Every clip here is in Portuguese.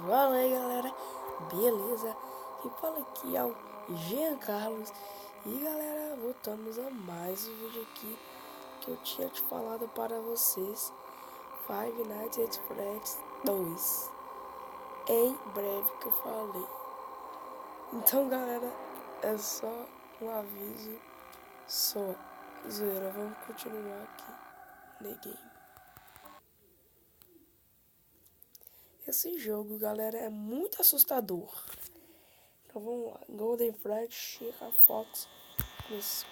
Fala aí, galera, beleza? Quem fala aqui é o Jean Carlos. E galera, voltamos a mais um vídeo aqui que eu tinha te falado para vocês, Five Nights at Freddy's 2. Em breve que eu falei. Então galera, é só um aviso, só zoeira. Vamos continuar aqui no game. Esse jogo, galera, é muito assustador. Então vamos lá. Golden Freddy, Chica Fox, Plus.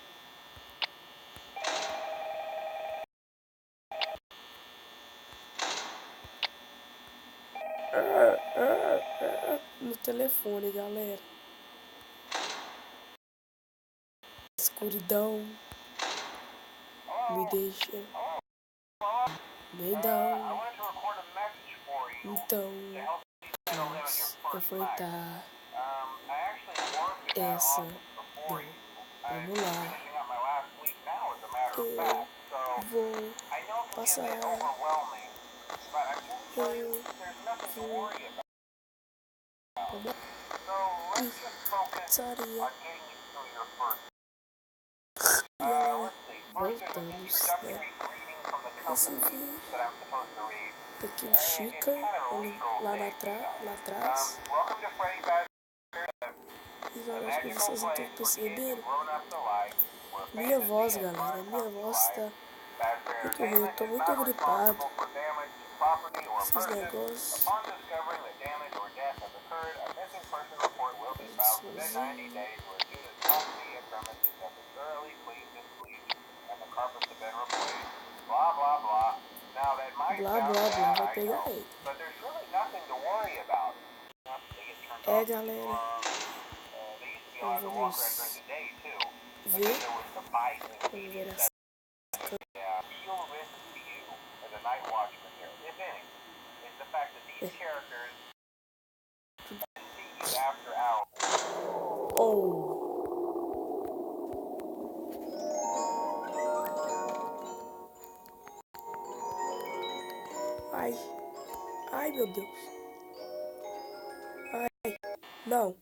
No telefone, galera. Escuridão me deixa medão. Então vamos enfrentar essa dor. Vamos lá. Eu vou passar. Eu vou pizzaria. Voltamos, né? Esse vídeo aqui o Chica lá atrás. E galera, acho que vocês não estão percebendo. Minha voz, galera, minha voz tá muito ruim, eu tô muito gripado. Esses negócios. Blá blá blá, vai pegar ele. É, galera, vamos ver essa. Oh. Ai, meu Deus. Ai, não.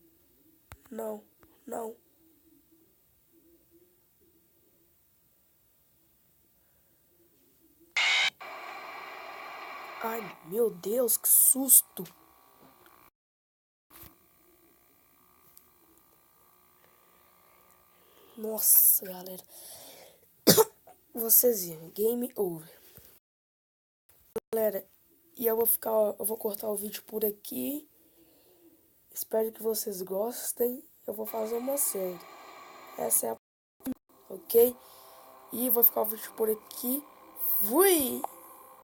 Ai, meu Deus, que susto. Nossa, galera. Vocês viram, game over. Galera, e eu vou cortar o vídeo por aqui. Espero que vocês gostem. Eu vou fazer uma série. Essa é a... ok? E vou ficar o vídeo por aqui. Fui!